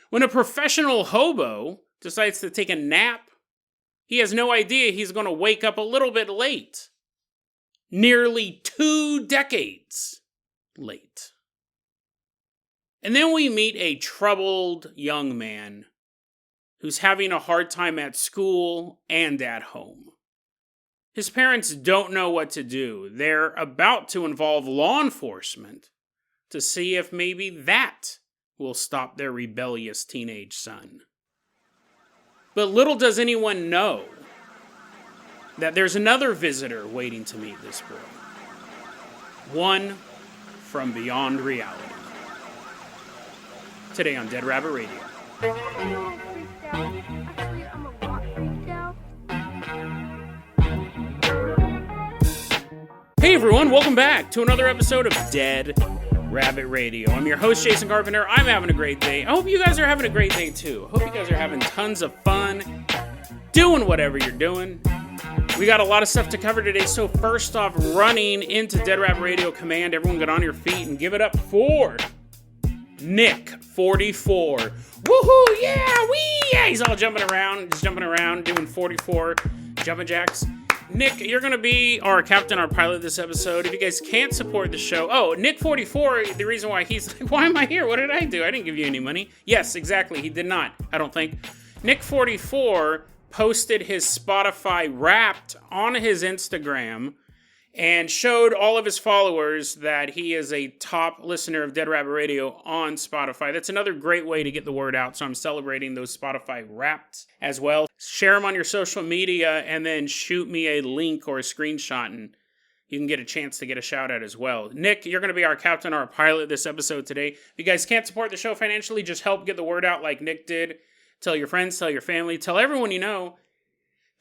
When a professional hobo decides to take a nap, he has no idea he's going to wake up a little bit late. Nearly 2 decades late. And then we meet a troubled young man who's having a hard time at school and at home. His parents don't know what to do. They're about to involve law enforcement to see if maybe that will stop their rebellious teenage son. But little does anyone know that there's another visitor waiting to meet this boy. One from beyond reality. Today on Dead Rabbit Radio. Hey everyone, welcome back to another episode of Dead Rabbit Radio. I'm your host, Jason Carpenter. I'm having a great day. I hope you guys are having a great day too. I hope you guys are having tons of fun, doing whatever you're doing. We got a lot of stuff to cover today, so first off, running into Dead Rabbit Radio Command, everyone get on your feet and give it up for Nick, 44. Woohoo, yeah, wee, yeah, he's all jumping around, doing 44 jumping jacks. Nick, you're going to be our captain, our pilot this episode. If you guys can't support the show, Nick 44, the reason why he's like, why am I here? What did I do? I didn't give you any money. Yes, exactly, he did not, I don't think. Nick 44 posted his Spotify Wrapped on his Instagram and showed all of his followers that he is a top listener of Dead Rabbit Radio on Spotify. That's another great way to get the word out, so I'm celebrating those Spotify Wrapped as well. Share them on your social media and then shoot me a link or a screenshot and you can get a chance to get a shout out as well. Nick, you're going to be our captain, our pilot this episode today. If you guys can't support the show financially, just help get the word out like Nick did. Tell your friends, tell your family, tell everyone you know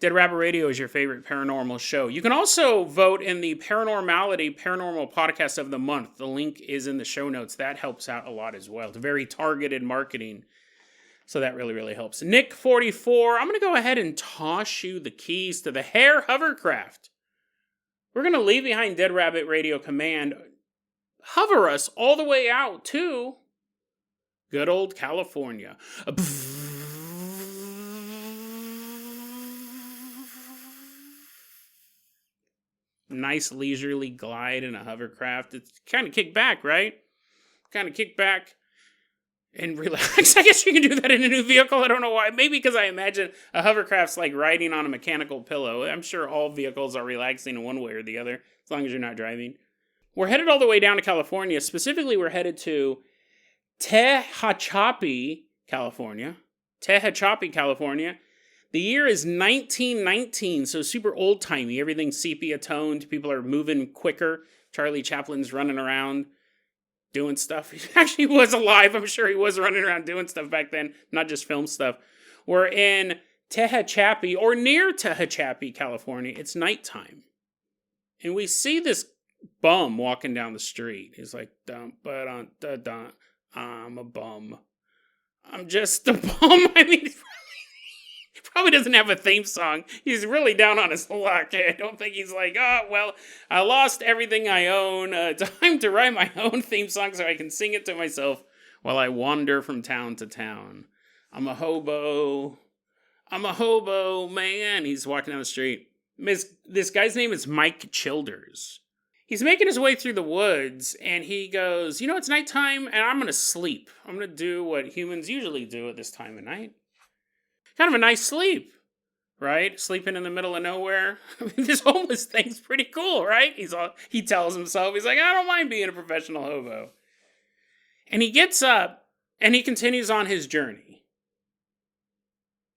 Dead Rabbit Radio is your favorite paranormal show. You can also vote in the Paranormal Podcast of the Month. The link is in the show notes. That helps out a lot as well. It's very targeted marketing, so that really, really helps. Nick 44, I'm going to go ahead and toss you the keys to the Hare hovercraft. We're going to leave behind Dead Rabbit Radio Command, hover us all the way out to good old California. Nice leisurely glide in a hovercraft. It's kind of kick back, right? Kind of kick back and relax. I guess you can do that in a new vehicle. I don't know why. Maybe because I imagine a hovercraft's like riding on a mechanical pillow. I'm sure all vehicles are relaxing in one way or the other, as long as you're not driving. We're headed all the way down to California. Specifically, we're headed to Tehachapi, California. The year is 1919, so super old-timey. Everything's sepia-toned. People are moving quicker. Charlie Chaplin's running around doing stuff. He actually was alive. I'm sure he was running around doing stuff back then, not just film stuff. We're in Tehachapi, or near Tehachapi, California. It's nighttime. And we see this bum walking down the street. He's like, dun-ba-dun-da-dun. I'm a bum. I'm just a bum. I mean, he probably doesn't have a theme song. He's really down on his luck. I don't think he's like, I lost everything I own. Time to write my own theme song so I can sing it to myself while I wander from town to town. I'm a hobo, man. He's walking down the street. This guy's name is Mike Childers. He's making his way through the woods, and he goes, it's nighttime, and I'm going to sleep. I'm going to do what humans usually do at this time of night. Kind of a nice sleep, right? Sleeping in the middle of nowhere. I mean, this homeless thing's pretty cool, right? He tells himself, he's like, I don't mind being a professional hobo. And he gets up, and he continues on his journey.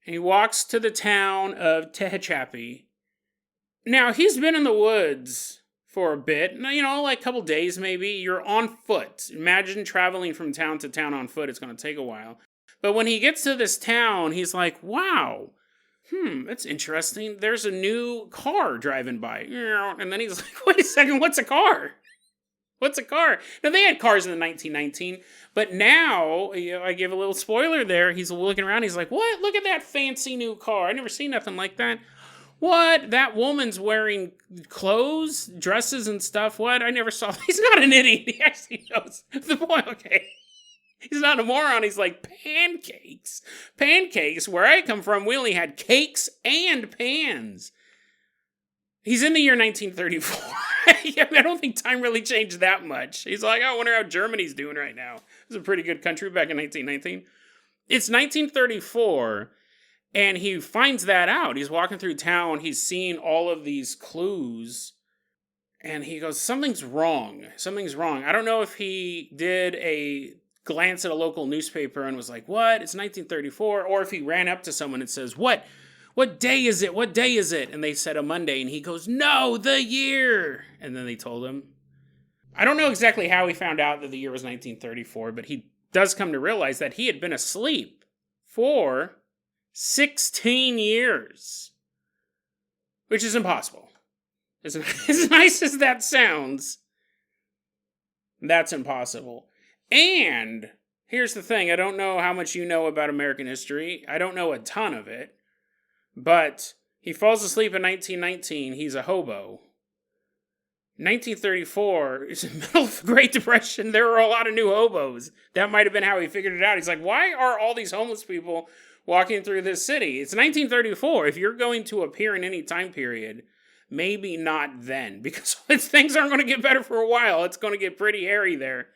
And he walks to the town of Tehachapi. Now, he's been in the woods for a bit, like a couple days maybe. You're on foot. Imagine traveling from town to town on foot. It's going to take a while. But when he gets to this town, he's like, wow, that's interesting. There's a new car driving by. And then he's like, wait a second, what's a car? Now, they had cars in the 1919, but now, I give a little spoiler there. He's looking around. He's like, what? Look at that fancy new car. I never seen nothing like that. What? That woman's wearing clothes, dresses and stuff. What? I never saw. He's not an idiot. He actually knows the point. Okay. He's not a moron. He's like, pancakes? Pancakes? Where I come from, we only had cakes and pans. He's in the year 1934. I don't think time really changed that much. He's like, I wonder how Germany's doing right now. It was a pretty good country back in 1919. It's 1934, and he finds that out. He's walking through town. He's seeing all of these clues, and he goes, something's wrong. Something's wrong. I don't know if he did a glance at a local newspaper and was like, what? It's 1934. Or if he ran up to someone and says, what day is it? What day is it? And they said a Monday, and he goes, no, the year. And then they told him. I don't know exactly how he found out that the year was 1934, but he does come to realize that he had been asleep for 16 years. Which is impossible. As nice as that sounds, that's impossible. And here's the thing. I don't know how much you know about American history. I don't know a ton of it. But he falls asleep in 1919. He's a hobo. 1934 is in the middle of the Great Depression. There were a lot of new hobos. That might have been how he figured it out. He's like, why are all these homeless people walking through this city? It's 1934. If you're going to appear in any time period, maybe not then. Because things aren't going to get better for a while. It's going to get pretty hairy there.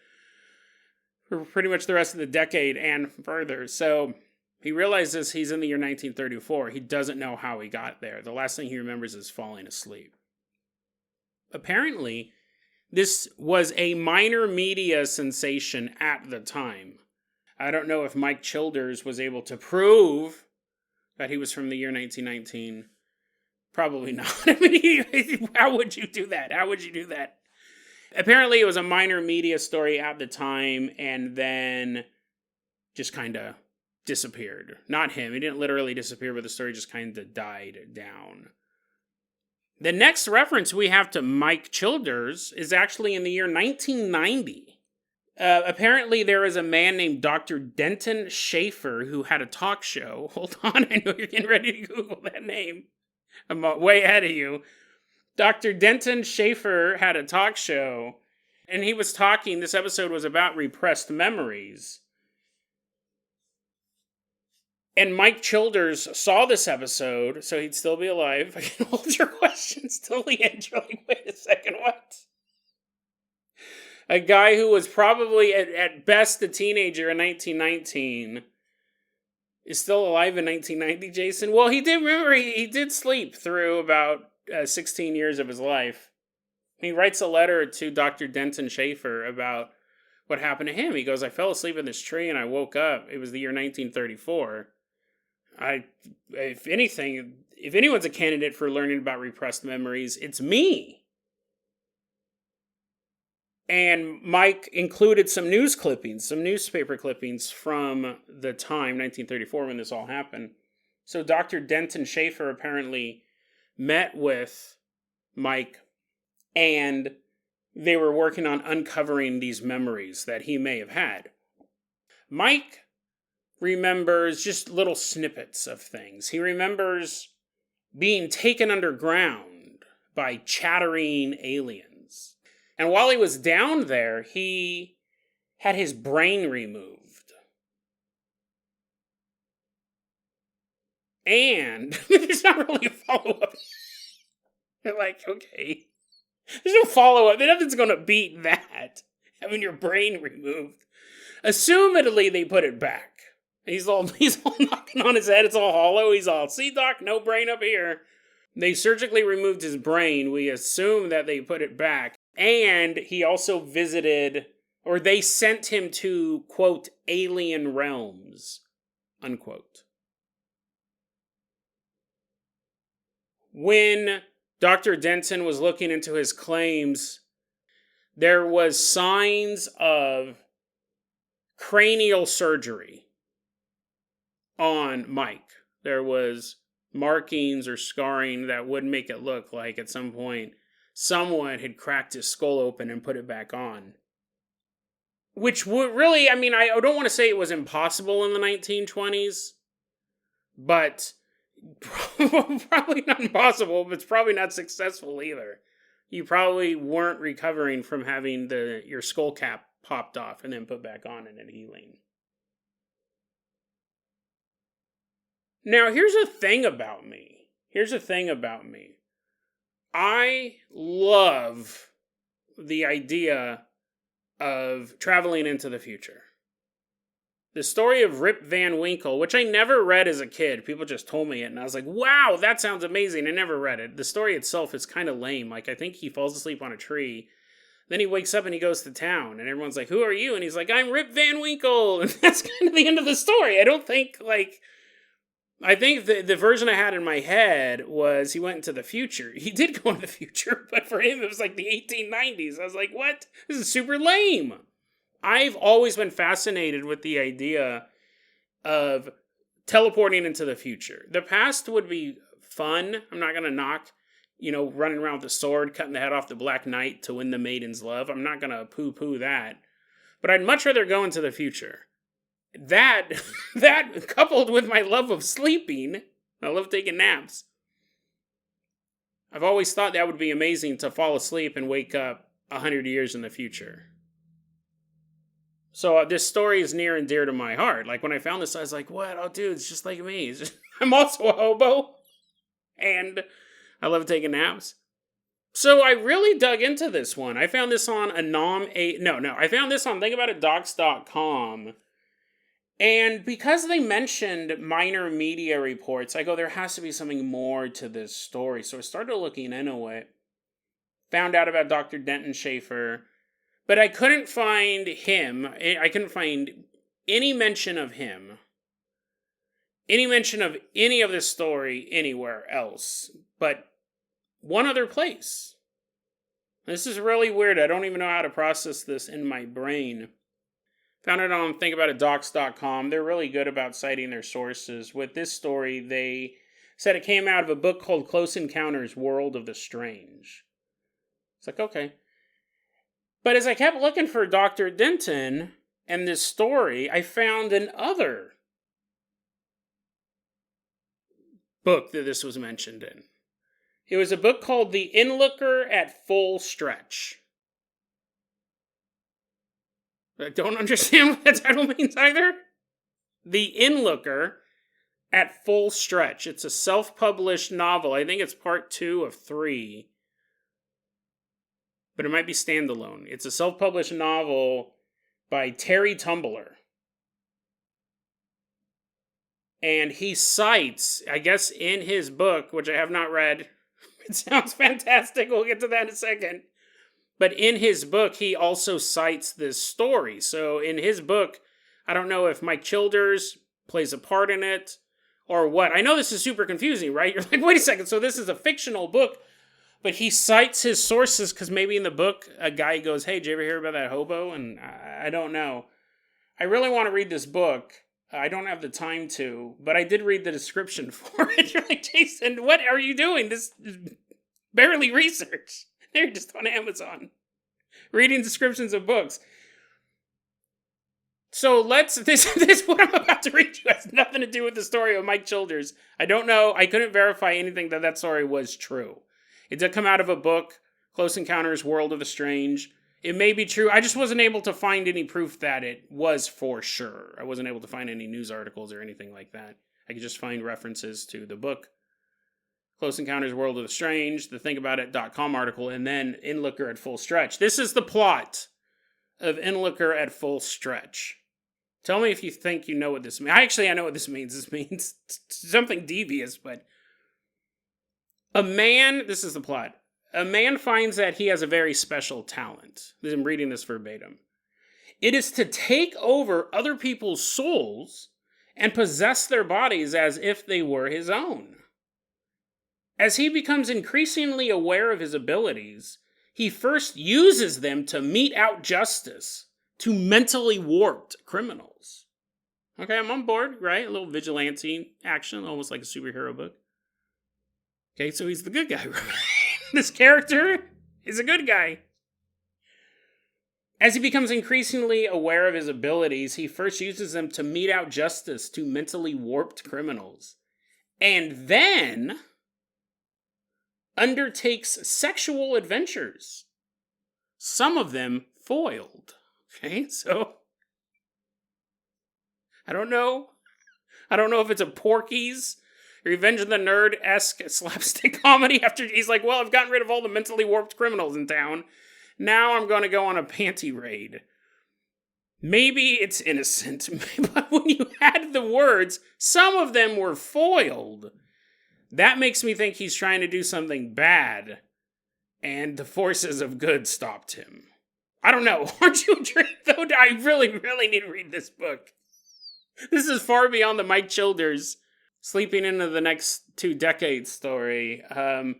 For pretty much the rest of the decade and further. So he realizes he's in the year 1934. He doesn't know how he got there. The last thing he remembers is falling asleep. Apparently, this was a minor media sensation at the time. I don't know if Mike Childers was able to prove that he was from the year 1919. Probably not. I mean, how would you do that? How would you do that? Apparently, it was a minor media story at the time, and then just kind of disappeared. Not him. He didn't literally disappear, but the story just kind of died down. The next reference we have to Mike Childers is actually in the year 1990. Apparently, there is a man named Dr. Denton Schaefer who had a talk show. Hold on, I know you're getting ready to Google that name. I'm way ahead of you. Dr. Denton Schaefer had a talk show, and he was talking. This episode was about repressed memories. And Mike Childers saw this episode, so he'd still be alive. I can hold your questions till the end. You're like, wait a second, what? A guy who was probably at best a teenager in 1919 is still alive in 1990, Jason? Well, he did remember, he did sleep through about 16 years of his life. He writes a letter to Dr. Denton Schaefer about what happened to him. He goes, I fell asleep in this tree and I woke up. It was the year 1934. If anything, if anyone's a candidate for learning about repressed memories, it's me. And Mike included some news clippings, some newspaper clippings from the time, 1934, when this all happened. So Dr. Denton Schaefer apparently met with Mike, and they were working on uncovering these memories that he may have had. Mike remembers just little snippets of things. He remembers being taken underground by chattering aliens. And while he was down there, he had his brain removed. And there's not really a follow-up. They're like, okay. There's no follow-up. Nothing's going to beat that. Having your brain removed. Assumedly, they put it back. He's all knocking on his head. It's all hollow. He's all, see, Doc, no brain up here. They surgically removed his brain. We assume that they put it back. And he also visited, or they sent him to, quote, alien realms, unquote. When Dr. Denton was looking into his claims, there was signs of cranial surgery on Mike. There was markings or scarring that would make it look like at some point someone had cracked his skull open and put it back on. Which would really, I mean, I don't want to say it was impossible in the 1920s, but probably not impossible, but it's probably not successful either. You probably weren't recovering from having your skull cap popped off and then put back on in a healing. Now, here's the thing about me. I love the idea of traveling into the future. The story of Rip Van Winkle, which I never read as a kid. People just told me it, and I was like, wow, that sounds amazing. I never read it. The story itself is kind of lame. Like, I think he falls asleep on a tree. Then he wakes up and he goes to town, and everyone's like, who are you? And he's like, I'm Rip Van Winkle. And that's kind of the end of the story. I think the version I had in my head was he went into the future. He did go into the future, but for him, it was like the 1890s. I was like, what? This is super lame. I've always been fascinated with the idea of teleporting into the future. The past would be fun. I'm not going to knock, running around with a sword, cutting the head off the Black Knight to win the maiden's love. I'm not going to poo-poo that. But I'd much rather go into the future. That coupled with my love of sleeping, I love taking naps. I've always thought that would be amazing to fall asleep and wake up 100 years in the future. So this story is near and dear to my heart. Like when I found this, I was like, what? Oh, dude, it's just like me. I'm also a hobo. And I love taking naps. So I really dug into this one. I found this on I found this on thinkaboutitdocs.com. And because they mentioned minor media reports, I go, there has to be something more to this story. So I started looking into it. Found out about Dr. Denton Schaefer. But I couldn't find him. I couldn't find any mention of him. Any mention of any of this story anywhere else. But one other place. This is really weird. I don't even know how to process this in my brain. Found it on thinkaboutitdocs.com. They're really good about citing their sources. With this story, they said it came out of a book called Close Encounters, World of the Strange. It's like, okay. But as I kept looking for Dr. Denton and this story, I found another book that this was mentioned in. It was a book called The Inlooker at Full Stretch. I don't understand what that title means either. The Inlooker at Full Stretch. It's a self-published novel. I think it's part 2 of 3. But it might be standalone. It's a self-published novel by Terry Tumbler. And he cites, I guess in his book, which I have not read, it sounds fantastic, we'll get to that in a second. But in his book, he also cites this story. So in his book, I don't know if Mike Childers plays a part in it or what. I know this is super confusing, right? You're like, wait a second, so this is a fictional book. But he cites his sources because maybe in the book, a guy goes, hey, did you ever hear about that hobo? And I don't know. I really want to read this book. I don't have the time to, but I did read the description for it. You're like, Jason, what are you doing? This is barely research. They're just on Amazon reading descriptions of books. So this what I'm about to read you has nothing to do with the story of Mike Childers. I don't know. I couldn't verify anything that story was true. It did come out of a book, Close Encounters, World of the Strange. It may be true. I just wasn't able to find any proof that it was for sure. I wasn't able to find any news articles or anything like that. I could just find references to the book, Close Encounters, World of the Strange, the thinkaboutitcom article, and then Inlooker at Full Stretch. This is the plot of Inlooker at Full Stretch. Tell me if you think you know what this means. I know what this means. This means something devious, but this is the plot. A man finds that he has a very special talent. I'm reading this verbatim. It is to take over other people's souls and possess their bodies as if they were his own. As he becomes increasingly aware of his abilities, he first uses them to mete out justice to mentally warped criminals. Okay, I'm on board, right? A little vigilante action, almost like a superhero book. Okay, so he's the good guy, right? This character is a good guy. As he becomes increasingly aware of his abilities, he first uses them to mete out justice to mentally warped criminals. And then undertakes sexual adventures. Some of them foiled. Okay, so I don't know. I don't know if it's a Porky's Revenge of the Nerd-esque slapstick comedy after he's like, well, I've gotten rid of all the mentally warped criminals in town. Now I'm going to go on a panty raid. Maybe it's innocent, but when you add the words, some of them were foiled. That makes me think he's trying to do something bad, and the forces of good stopped him. I don't know. Aren't you intrigued, though? I really, really need to read this book. This is far beyond the Mike Childers sleeping into the next 2 decades story. And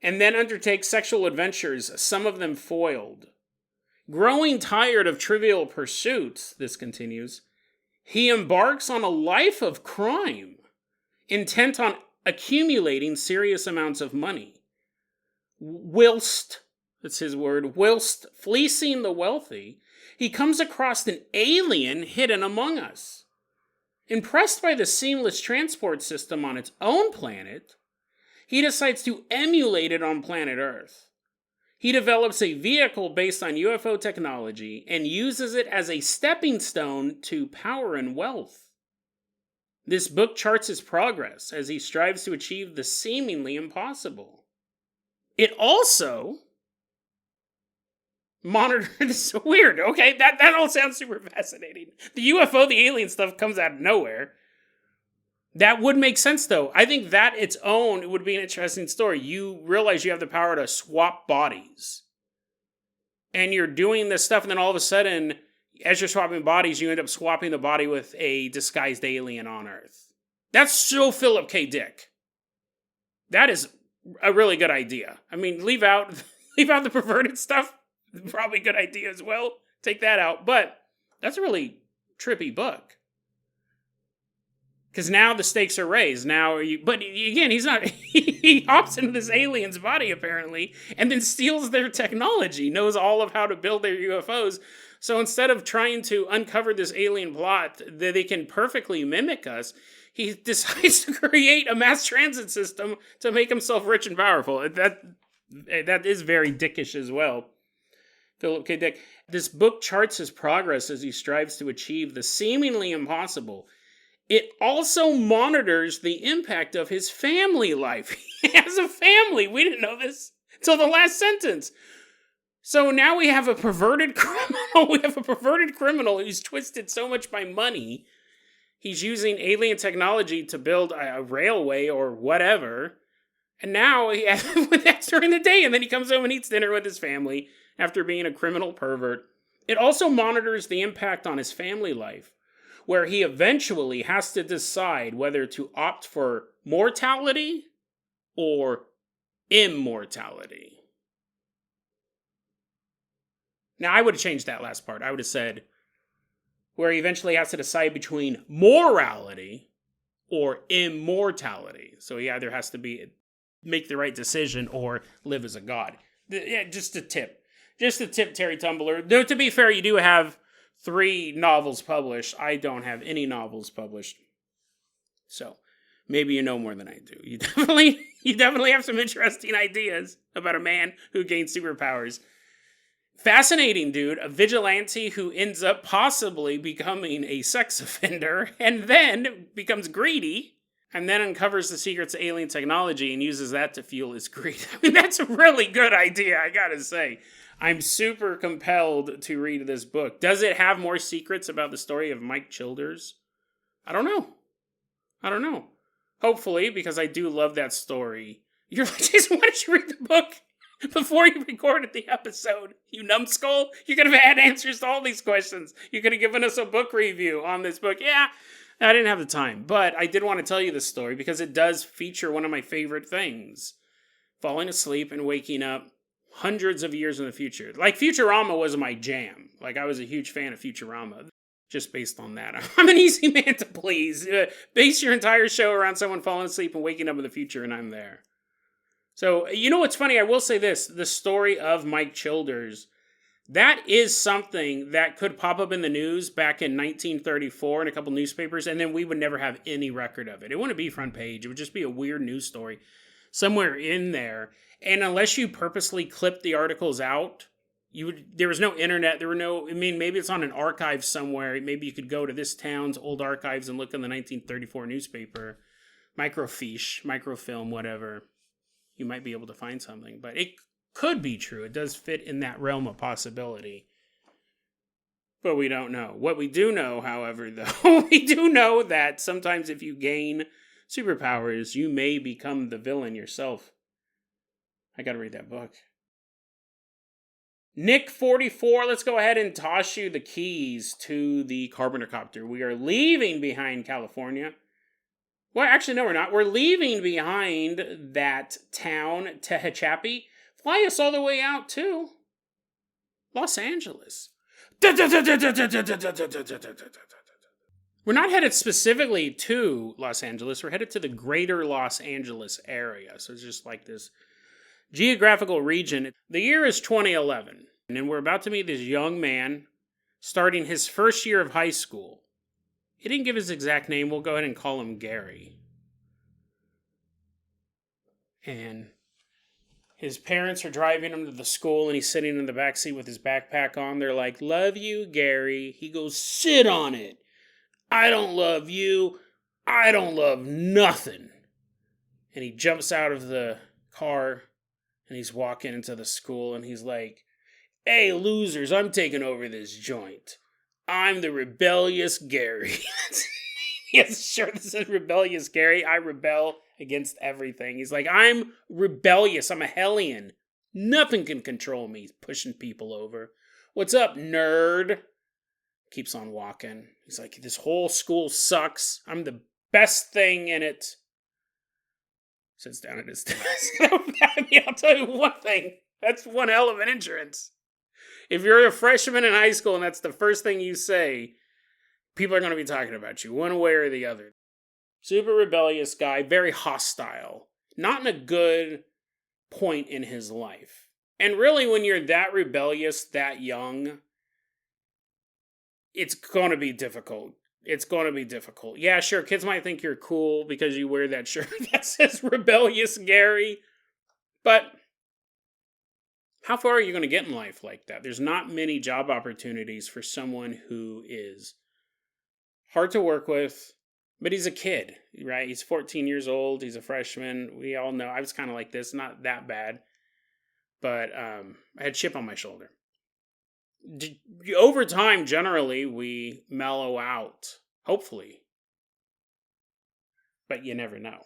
then undertakes sexual adventures, some of them foiled. Growing tired of trivial pursuits, this continues, he embarks on a life of crime, intent on accumulating serious amounts of money. Whilst, that's his word, whilst fleecing the wealthy, he comes across an alien hidden among us. Impressed by the seamless transport system on its own planet, he decides to emulate it on planet Earth. He develops a vehicle based on UFO technology and uses it as a stepping stone to power and wealth. This book charts his progress as he strives to achieve the seemingly impossible. It also monitors... It's weird, okay? That all sounds super fascinating. The UFO, the alien stuff comes out of nowhere. That would make sense, though. I think that its own would be an interesting story. You realize you have the power to swap bodies. And you're doing this stuff, and then all of a sudden, as you're swapping bodies, you end up swapping the body with a disguised alien on Earth. That's so Philip K. Dick. That is a really good idea. I mean, leave out the perverted stuff. Probably a good idea as well. Take that out. But that's a really trippy book. Because now the stakes are raised. But again, he's not. He hops into this alien's body apparently, and then steals their technology. Knows all of how to build their UFOs. So instead of trying to uncover this alien plot that they can perfectly mimic us, he decides to create a mass transit system to make himself rich and powerful. That is very dickish as well. Philip K. Dick. This book charts his progress as he strives to achieve the seemingly impossible. It also monitors the impact of his family life. He has a family. We didn't know this until the last sentence. So now we have a perverted criminal. We have a perverted criminal who's twisted so much by money. He's using alien technology to build a railway or whatever. And now that's during the day. And then he comes home and eats dinner with his family after being a criminal pervert. It also monitors the impact on his family life, where he eventually has to decide whether to opt for mortality or immortality. Now, I would have changed that last part. I would have said, where he eventually has to decide between morality or immortality. So he either has to make the right decision or live as a god. Yeah, just a tip. Just a tip, Terry Tumbler. Though, to be fair, you do have 3 novels published. I don't have any novels published. So, maybe you know more than I do. You definitely have some interesting ideas about a man who gains superpowers. Fascinating dude, a vigilante who ends up possibly becoming a sex offender and then becomes greedy and then uncovers the secrets of alien technology and uses that to fuel his greed. I mean, that's a really good idea, I gotta say. I'm super compelled to read this book. Does it have more secrets about the story of Mike Childers? I don't know. Hopefully, because I do love that story. You're like, Jason, why don't you read the book before you recorded the episode? You numbskull? You could have had answers to all these questions. You could have given us a book review on this book. Yeah, I didn't have the time. But I did want to tell you this story because it does feature one of my favorite things. Falling asleep and waking up hundreds of years in the future. Like, Futurama was my jam. Like, I was a huge fan of Futurama, just based on that. I'm an easy man to please. Base your entire show around someone falling asleep and waking up in the future, and I'm there. So, you know what's funny? I will say this. The story of Mike Childers, that is something that could pop up in the news back in 1934 in a couple newspapers, and then we would never have any record of it. It wouldn't be front page. It would just be a weird news story somewhere in there. And unless you purposely clip the articles out there was no internet. Maybe it's on an archive somewhere. Maybe you could go to this town's old archives and look in the 1934 newspaper, microfiche, microfilm, whatever. You might be able to find something, but it could be true. It does fit in that realm of possibility. But we don't know. What we do know, however, though, we do know that sometimes if you gain superpowers, you may become the villain yourself. I gotta read that book. Nick 44, let's go ahead and toss you the keys to the Carpenter copter. We are leaving behind California. Well, actually, no, we're not. We're leaving behind that town, Tehachapi. Fly us all the way out to Los Angeles. We're not headed specifically to Los Angeles. We're headed to the greater Los Angeles area. So it's just like this geographical region. The year is 2011, and we're about to meet this young man starting his first year of high school. He didn't give his exact name. We'll go ahead and call him Gary. And his parents are driving him to the school, and he's sitting in the backseat with his backpack on. They're like, "Love you, Gary." He goes, "Sit on it. I don't love you. I don't love nothing." And he jumps out of the car, and he's walking into the school, and he's like, "Hey, losers, I'm taking over this joint. I'm the rebellious Gary." Yes, sure, this is rebellious Gary. I rebel against everything. He's like, "I'm rebellious. I'm a hellion. Nothing can control me." He's pushing people over. "What's up, nerd?" Keeps on walking. He's like, "This whole school sucks. I'm the best thing in it." Sits down at his desk. I'll tell you one thing. That's one hell of an entrance. If you're a freshman in high school and that's the first thing you say, people are going to be talking about you one way or the other. Super rebellious guy, very hostile. Not in a good point in his life. And really, when you're that rebellious, that young, it's going to be difficult. It's going to be difficult. Yeah, sure, kids might think you're cool because you wear that shirt that says Rebellious Gary. But how far are you going to get in life like that? There's not many job opportunities for someone who is hard to work with, but he's a kid, right? He's 14 years old. He's a freshman. We all know. I was kind of like this, not that bad, but I had chip on my shoulder. Over time, generally, we mellow out, hopefully, but you never know.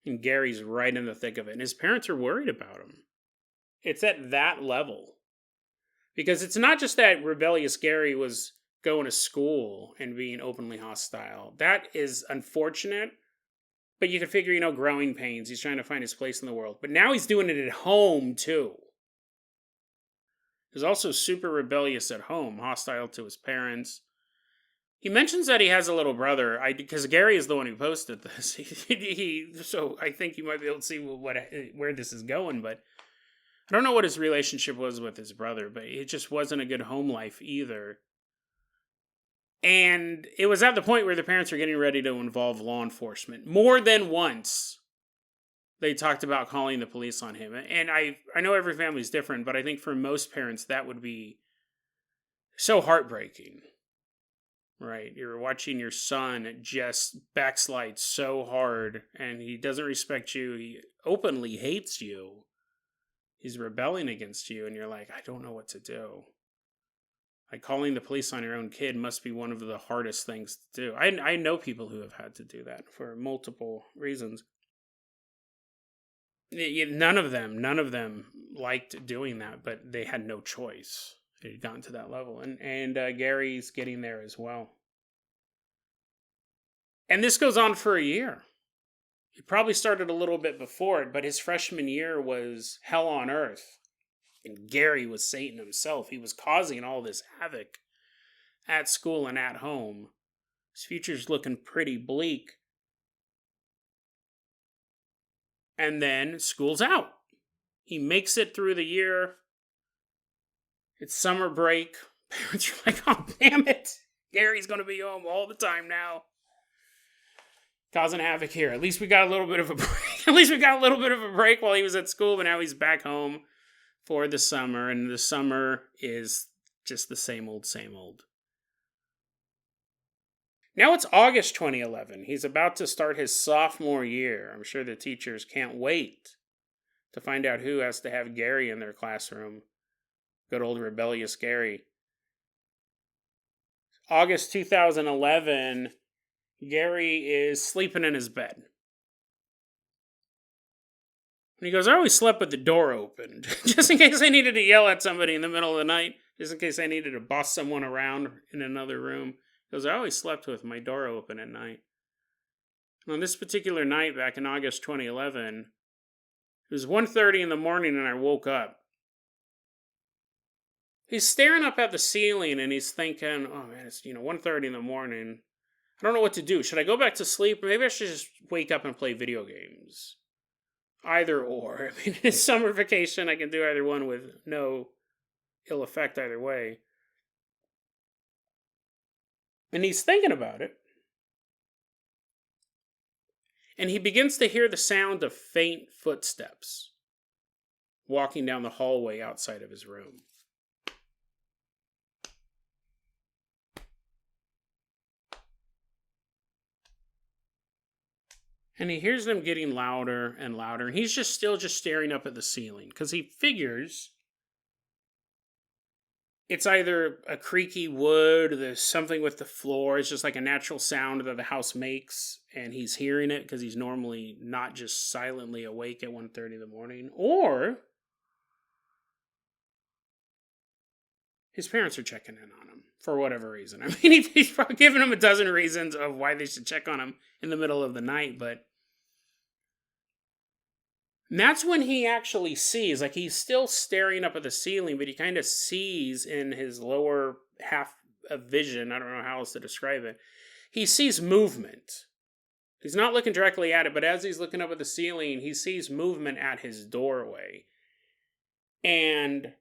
And Gary's right in the thick of it, and his parents are worried about him. It's at that level. Because it's not just that rebellious Gary was going to school and being openly hostile. That is unfortunate, but you can figure, growing pains. He's trying to find his place in the world. But now he's doing it at home, too. He's also super rebellious at home, hostile to his parents. He mentions that he has a little brother, because Gary is the one who posted this. So I think you might be able to see where this is going, but I don't know what his relationship was with his brother, but it just wasn't a good home life either. And it was at the point where the parents were getting ready to involve law enforcement. More than once, they talked about calling the police on him. And I know every family's different, but I think for most parents, that would be so heartbreaking. Right? You're watching your son just backslide so hard, and he doesn't respect you. He openly hates you. He's rebelling against you, and you're like, I don't know what to do. Like, calling the police on your own kid must be one of the hardest things to do. I know people who have had to do that for multiple reasons. None of them liked doing that, but they had no choice. It had gotten to that level. And Gary's getting there as well. And this goes on for a year. It probably started a little bit before it, but his freshman year was hell on earth. And Gary was Satan himself. He was causing all this havoc at school and at home. His future's looking pretty bleak. And then school's out. He makes it through the year. It's summer break. Parents are like, oh, damn it. Gary's going to be home all the time now. Causing havoc here. At least we got a little bit of a break. At least we got a little bit of a break while he was at school, but now he's back home for the summer, and the summer is just the same old, same old. Now it's August 2011. He's about to start his sophomore year. I'm sure the teachers can't wait to find out who has to have Gary in their classroom. Good old rebellious Gary. August 2011, Gary is sleeping in his bed. And he goes, I always slept with the door open, just in case I needed to yell at somebody in the middle of the night, just in case I needed to boss someone around in another room. He goes, I always slept with my door open at night. And on this particular night, back in August 2011, it was 1:30 in the morning and I woke up. He's staring up at the ceiling and he's thinking, oh man, it's 1:30 in the morning. I don't know what to do. Should I go back to sleep? Maybe I should just wake up and play video games. Either or. I mean, it's summer vacation. I can do either one with no ill effect either way. And he's thinking about it. And he begins to hear the sound of faint footsteps walking down the hallway outside of his room. And he hears them getting louder and louder. And he's still staring up at the ceiling. Because he figures it's either a creaky wood, there's something with the floor. It's just like a natural sound that the house makes. And he's hearing it because he's normally not just silently awake at 1:30 in the morning. Or his parents are checking in on him for whatever reason. I mean, he's probably giving them a dozen reasons of why they should check on him in the middle of the night. But and that's when he actually sees, like he's still staring up at the ceiling, but he kind of sees in his lower half of vision, I don't know how else to describe it, he sees movement. He's not looking directly at it, but as he's looking up at the ceiling, he sees movement at his doorway. And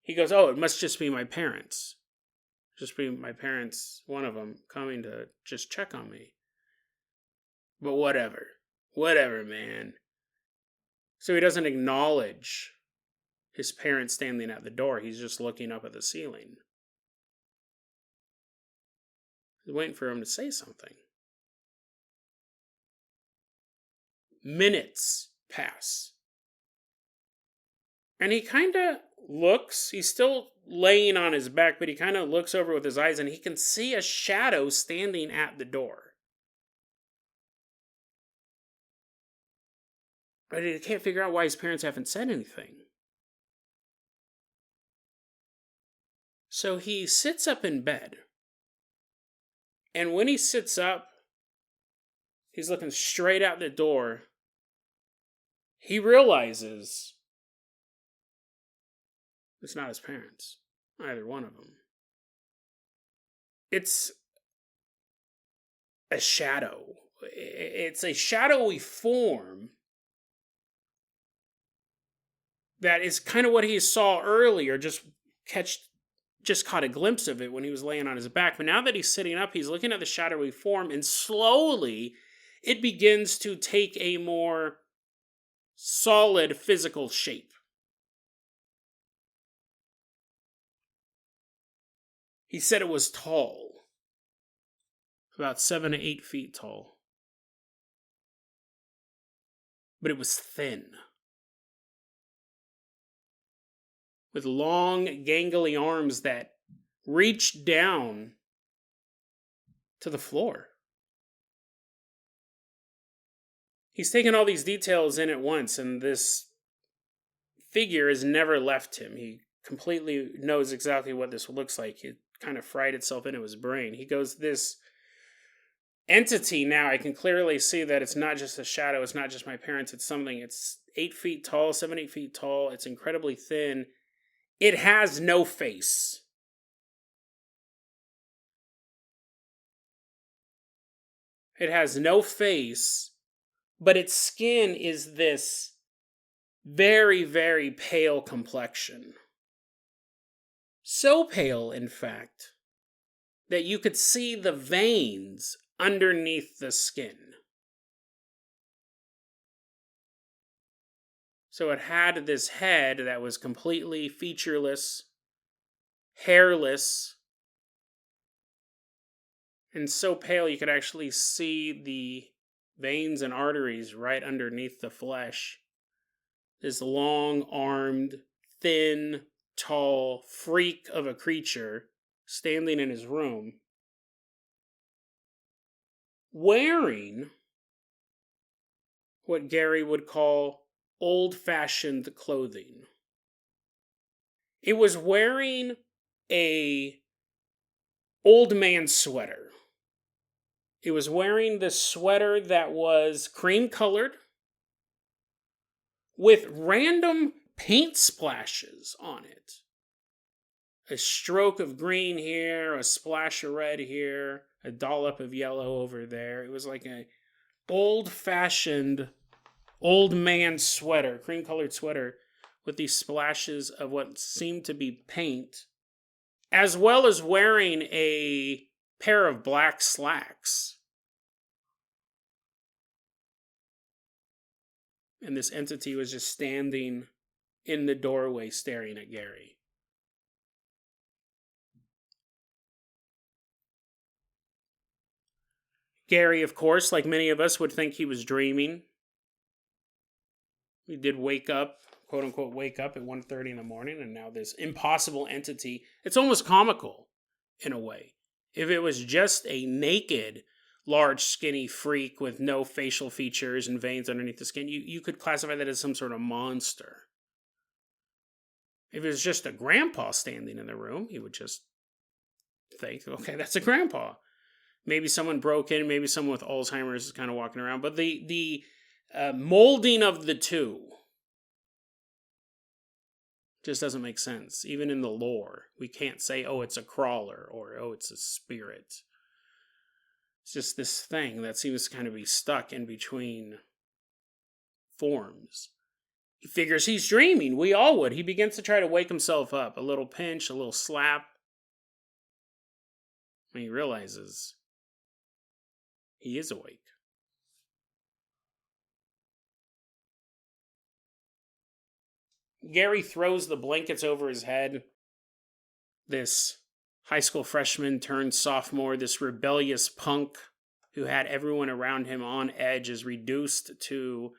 he goes, oh, it must just be my parents. Just be my parents, one of them, coming to just check on me. But whatever, man. So he doesn't acknowledge his parents standing at the door. He's just looking up at the ceiling. He's waiting for him to say something. Minutes pass. And he kind of looks. He's still laying on his back, but he kind of looks over with his eyes and he can see a shadow standing at the door. But he can't figure out why his parents haven't said anything. So he sits up in bed. And when he sits up, he's looking straight out the door. He realizes it's not his parents. Either one of them. It's a shadow. It's a shadowy form that is kind of what he saw earlier, just caught a glimpse of it when he was laying on his back. But now that he's sitting up, he's looking at the shadowy form, and slowly it begins to take a more solid physical shape. He said it was tall, about 7 to 8 feet tall. But it was thin, with long, gangly arms that reached down to the floor. He's taken all these details in at once, and this figure has never left him. He completely knows exactly what this looks like. It kind of fried itself into his brain. He goes, this entity now, I can clearly see that it's not just a shadow, it's not just my parents, it's something. It's 8 feet tall, 7, 8 feet tall, it's incredibly thin. It has no face. It has no face, but its skin is this very, very pale complexion. So pale, in fact, that you could see the veins underneath the skin. So it had this head that was completely featureless, hairless, and so pale you could actually see the veins and arteries right underneath the flesh. This long-armed, thin, tall freak of a creature standing in his room, wearing what Gary would call old-fashioned clothing. It was wearing a old man sweater. It was wearing this sweater that was cream-colored with random paint splashes on it. A stroke of green here, a splash of red here, a dollop of yellow over there. It was like a old-fashioned old man sweater, cream-colored sweater, with these splashes of what seemed to be paint, as well as wearing a pair of black slacks. And this entity was just standing in the doorway staring at Gary. Gary, of course, like many of us, would think he was dreaming. He did wake up, quote unquote, wake up at 1:30 in the morning, and now this impossible entity, it's almost comical in a way. If it was just a naked, large, skinny freak with no facial features and veins underneath the skin, you could classify that as some sort of monster. If it was just a grandpa standing in the room, you would just think, okay, that's a grandpa. Maybe someone broke in, maybe someone with Alzheimer's is kind of walking around. But the molding of the two just doesn't make sense. Even in the lore, we can't say, oh, it's a crawler, or oh, it's a spirit. It's just this thing that seems to kind of be stuck in between forms. He figures he's dreaming. We all would. He begins to try to wake himself up. A little pinch, a little slap. And he realizes he is awake. Gary throws the blankets over his head. This high school freshman turned sophomore, this rebellious punk who had everyone around him on edge, is reduced to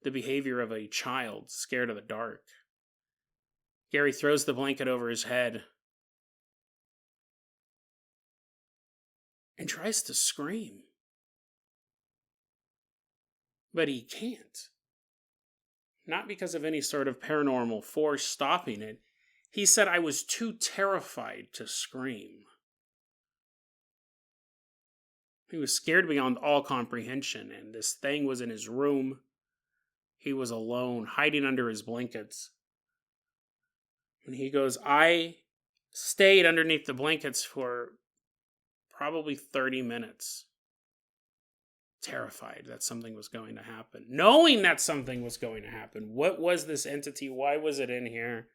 the behavior of a child scared of the dark. Gary throws the blanket over his head and tries to scream. But he can't. Not because of any sort of paranormal force stopping it. He said, I was too terrified to scream. He was scared beyond all comprehension, and this thing was in his room. He was alone, hiding under his blankets. And he goes, I stayed underneath the blankets for probably 30 minutes. Terrified that something was going to happen. Knowing that something was going to happen. What was this entity? Why was it in here?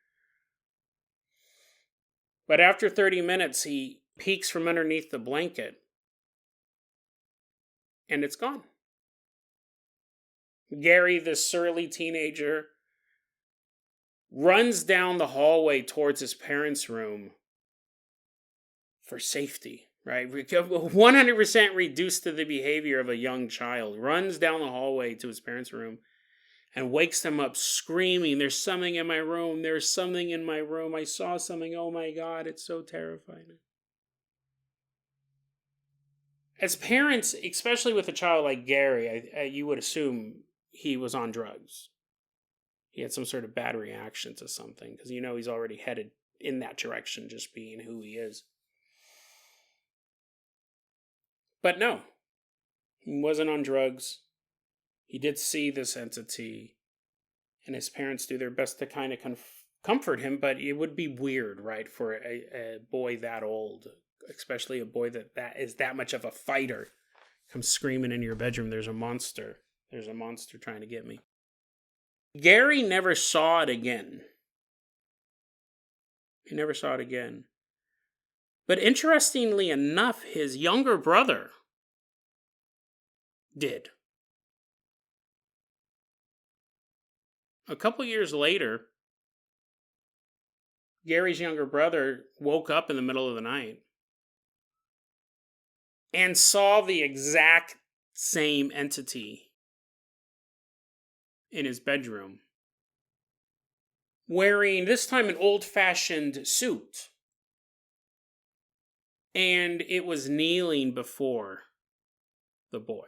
But after 30 minutes, he peeks from underneath the blanket. And it's gone. Gary, the surly teenager, runs down the hallway towards his parents' room for safety. Right? 100% reduced to the behavior of a young child. Runs down the hallway to his parents' room and wakes them up screaming, there's something in my room. There's something in my room. I saw something. Oh my God, it's so terrifying. As parents, especially with a child like Gary, you would assume he was on drugs. He had some sort of bad reaction to something because you know he's already headed in that direction just being who he is. But no, he wasn't on drugs. He did see this entity, and his parents do their best to kind of comfort him, but it would be weird, right, for a boy that old, especially a boy that is that much of a fighter, come screaming in your bedroom, there's a monster trying to get me. Gary never saw it again. He never saw it again. But interestingly enough, his younger brother did. a couple years later, Gary's younger brother woke up in the middle of the night and saw the exact same entity in his bedroom, wearing this time an old-fashioned suit. And it was kneeling before the boy.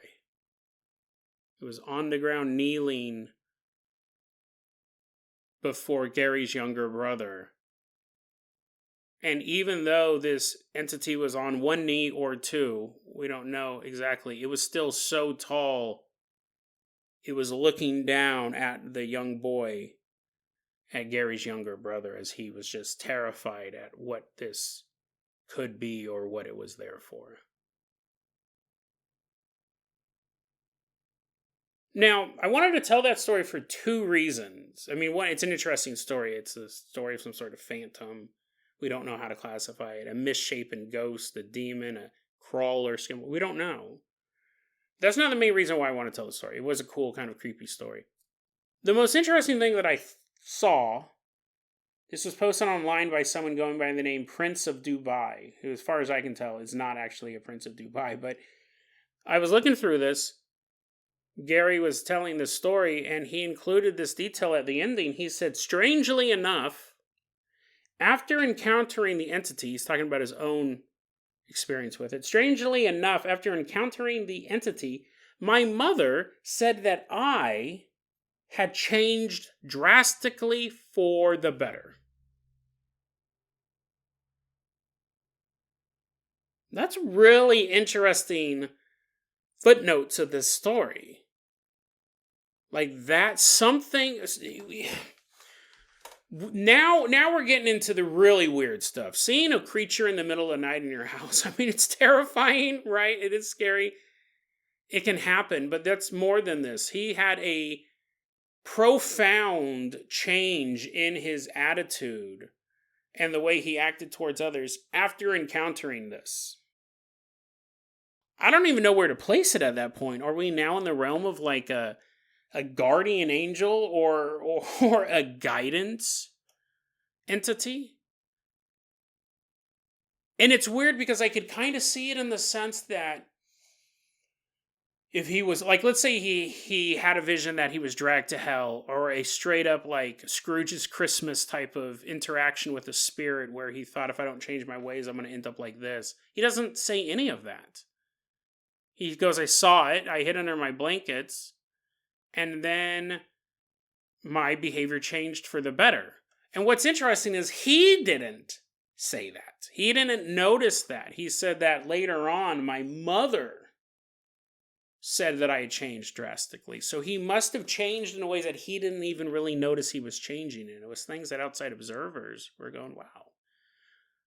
It was on the ground kneeling before Gary's younger brother. And even though this entity was on one knee or two, we don't know exactly, it was still so tall, it was looking down at the young boy, at Gary's younger brother, as he was just terrified at what this could be or what it was there for. Now, I wanted to tell that story for two reasons. I mean, one, it's an interesting story. It's a story of some sort of phantom. We don't know how to classify it. A misshapen ghost, a demon, a crawler, skin. We don't know. That's not the main reason why I want to tell the story. It was a cool, kind of creepy story. The most interesting thing that I saw, this was posted online by someone going by the name Prince of Dubai, who, as far as I can tell, is not actually a Prince of Dubai. But I was looking through this. Gary was telling this story, and he included this detail at the ending. He said, strangely enough, after encountering the entity, he's talking about his own experience with it. Strangely enough, after encountering the entity, my mother said that I had changed drastically for the better. That's really interesting footnotes of this story. Like, that's something. Now we're getting into the really weird stuff. Seeing a creature in the middle of the night in your house, I mean, it's terrifying, right? It is scary. It can happen, but that's more than this. He had a profound change in his attitude and the way he acted towards others after encountering this. I don't even know where to place it at that point. Are we now in the realm of like a guardian angel or a guidance entity? And it's weird because I could kind of see it in the sense that if he was, like, let's say he had a vision that he was dragged to hell, or a straight up like Scrooge's Christmas type of interaction with a spirit where he thought, if I don't change my ways, I'm going to end up like this. He doesn't say any of that. He goes, I saw it, I hid under my blankets, and then my behavior changed for the better. And what's interesting is he didn't say that. He didn't notice that. He said that later on, my mother said that I had changed drastically. So he must have changed in ways that he didn't even really notice he was changing. And it was things that outside observers were going, wow.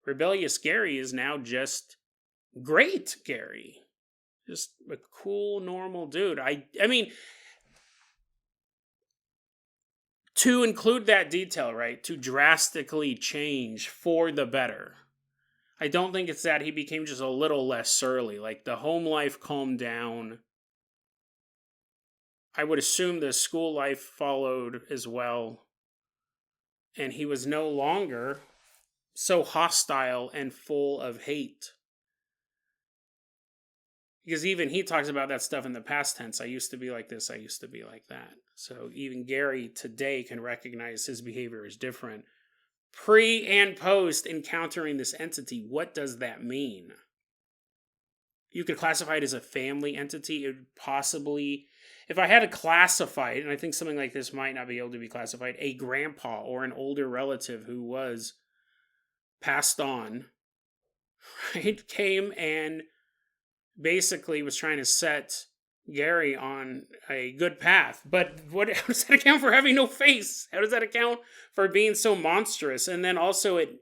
Rebellious Gary is now just great Gary. Just a cool, normal dude. I mean, to include that detail, right? To drastically change for the better. I don't think it's that he became just a little less surly. Like, the home life calmed down. I would assume the school life followed as well. And he was no longer so hostile and full of hate. Because even he talks about that stuff in the past tense. I used to be like this, I used to be like that. So even Gary today can recognize his behavior is different. Pre and post encountering this entity, what does that mean? You could classify it as a family entity. It would possibly, if I had to classify it, and I think something like this might not be able to be classified, a grandpa or an older relative who was passed on, right, came and basically was trying to set Gary on a good path. But how does that account for having no face? How does that account for being so monstrous? And then also it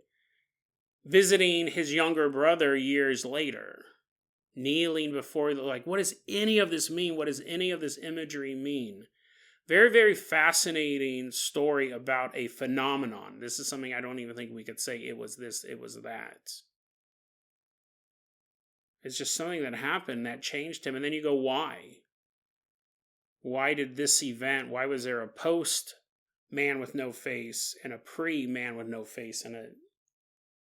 visiting his younger brother years later, kneeling before like, what does any of this mean? What does any of this imagery mean? Very, very fascinating story about a phenomenon. This is something I don't even think we could say it was this, it was that. It's just something that happened that changed him. And then you go, why? Why did this event, why was there a post man with no face and a pre-man with no face, and a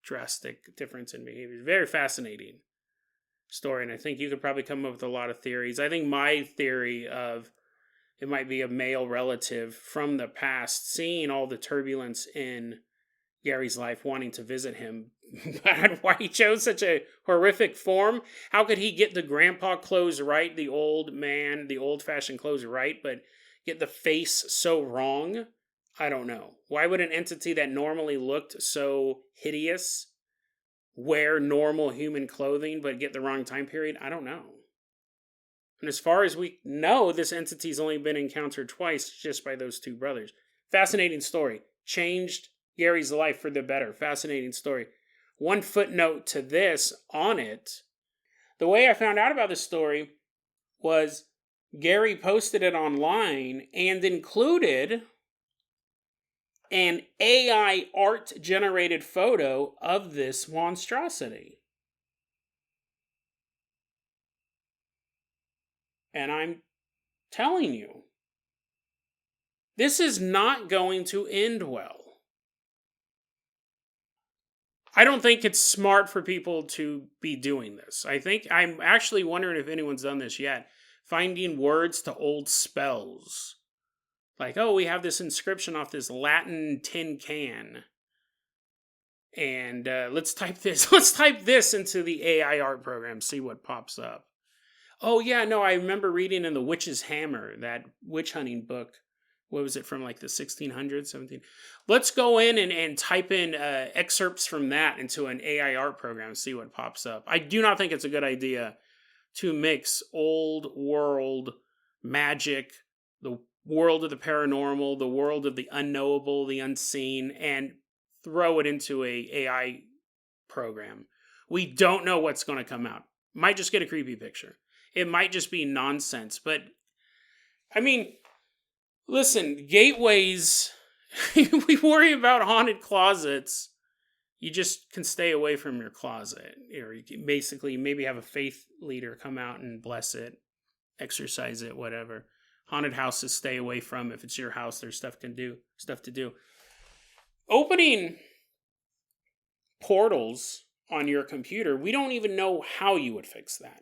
drastic difference in behavior. Very fascinating story, and I think you could probably come up with a lot of theories. I think my theory of it might be a male relative from the past seeing all the turbulence in Gary's life, wanting to visit him, but why he chose such a horrific form. How could he get the grandpa clothes right, the old man, the old-fashioned clothes right, but get the face so wrong? I don't know. Why would an entity that normally looked so hideous wear normal human clothing but get the wrong time period? I don't know. And as far as we know, this entity's only been encountered twice just by those two brothers. Fascinating story. Changed Gary's life for the better. Fascinating story. One footnote to this on it. The way I found out about this story was Gary posted it online and included an AI art generated photo of this monstrosity. And I'm telling you, this is not going to end well. I don't think it's smart for people to be doing this. I'm actually wondering if anyone's done this yet. Finding words to old spells. Like, oh, we have this inscription off this Latin tin can. And let's type this into the AI art program, see what pops up. Oh, yeah, no, I remember reading in The Witch's Hammer, that witch hunting book. What was it, from like the 1600s, 17? Let's go in and type in excerpts from that into an AI art program and see what pops up. I do not think it's a good idea to mix old world magic, the world of the paranormal, the world of the unknowable, the unseen, and throw it into a AI program. We don't know what's going to come out. Might just get a creepy picture. It might just be nonsense. But, I mean, listen, gateways, we worry about haunted closets. You just can stay away from your closet. Or you can basically maybe have a faith leader come out and bless it, exorcise it, whatever. Haunted houses, stay away from. If it's your house, there's stuff to do. Opening portals on your computer, we don't even know how you would fix that.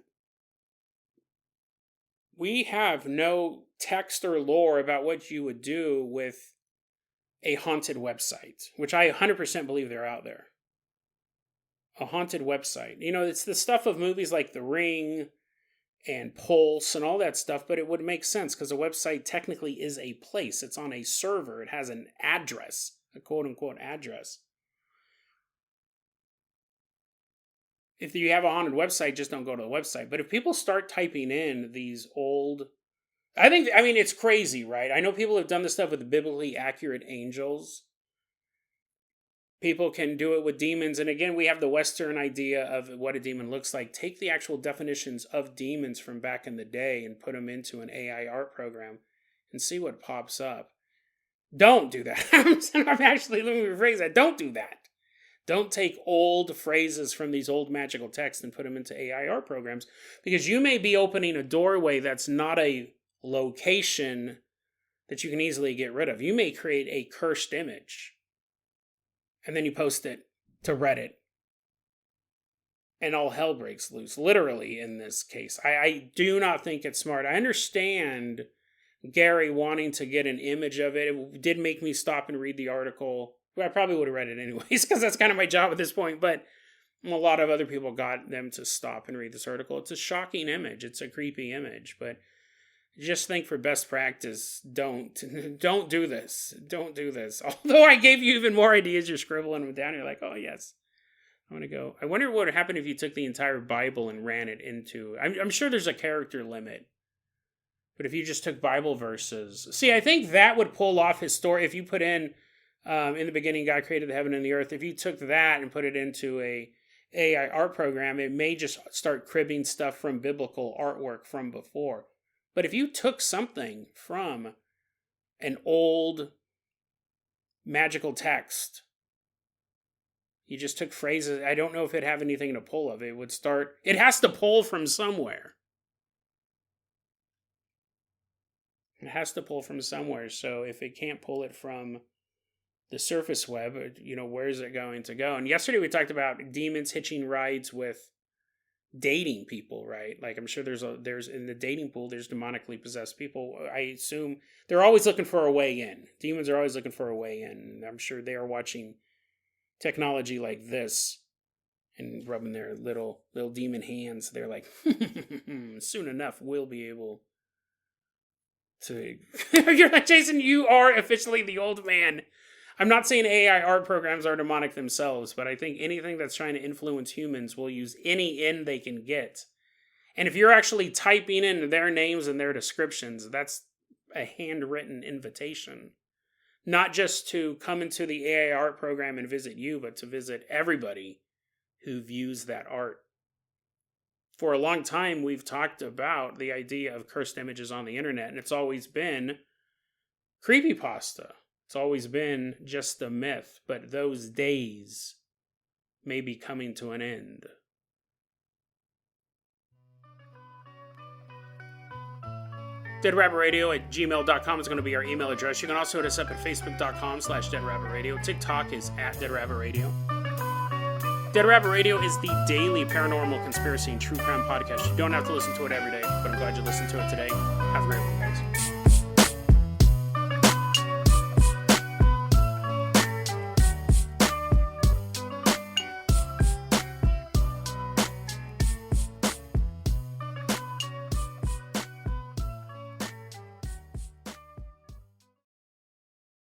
We have no text or lore about what you would do with a haunted website, which I 100% believe they're out there. A haunted website. You know, it's the stuff of movies like The Ring and Pulse and all that stuff, but it would make sense because a website technically is a place. It's on a server. It has an address, a quote-unquote address. If you have a haunted website, just don't go to the website. But if people start typing in these old... I mean, it's crazy, right? I know people have done this stuff with biblically accurate angels. People can do it with demons. And again, we have the Western idea of what a demon looks like. Take the actual definitions of demons from back in the day and put them into an AI art program and see what pops up. Don't do that. I'm actually, let me rephrase that. Don't do that. Don't take old phrases from these old magical texts and put them into AI art programs, because you may be opening a doorway that's not a location that you can easily get rid of. You may create a cursed image and then you post it to Reddit and all hell breaks loose, literally in this case. I do not think it's smart. I understand Gary wanting to get an image of it. It did make me stop and read the article. Well, I probably would have read it anyways, because that's kind of my job at this point, but a lot of other people got them to stop and read this article. It's a shocking image. It's a creepy image, but just think for best practice, don't do this. Don't do this. Although I gave you even more ideas, you're scribbling them down. You're like, oh, yes. I'm going to go. I wonder what would happen if you took the entire Bible and ran it into... I'm sure there's a character limit. But if you just took Bible verses... See, I think that would pull off his story. If you put in the beginning, God created the heaven and the earth. If you took that and put it into a AI art program, it may just start cribbing stuff from biblical artwork from before. But if you took something from an old magical text, you just took phrases, I don't know if it'd have anything to pull of. It has to pull from somewhere. It has to pull from somewhere. So if it can't pull it from the surface web, where is it going to go? And yesterday we talked about demons hitching rides with dating people, right? Like, I'm sure there's in the dating pool, there's demonically possessed people. I assume they're always looking for a way in. Demons are always looking for a way in. I'm sure they are watching technology like this and rubbing their little demon hands. They're like, soon enough, we'll be able to... You're like, Jason, you are officially the old man. I'm not saying AI art programs are demonic themselves, but I think anything that's trying to influence humans will use any in they can get. And if you're actually typing in their names and their descriptions, that's a handwritten invitation. Not just to come into the AI art program and visit you, but to visit everybody who views that art. For a long time, we've talked about the idea of cursed images on the internet, and it's always been creepypasta. It's always been just a myth, but those days may be coming to an end. DeadRabbitRadio@gmail.com is going to be our email address. You can also hit us up at Facebook.com/DeadRabbitRadio. TikTok is @DeadRabbitRadio. Dead Rabbit Radio is the daily paranormal conspiracy and true crime podcast. You don't have to listen to it every day, but I'm glad you listened to it today. Have a great one.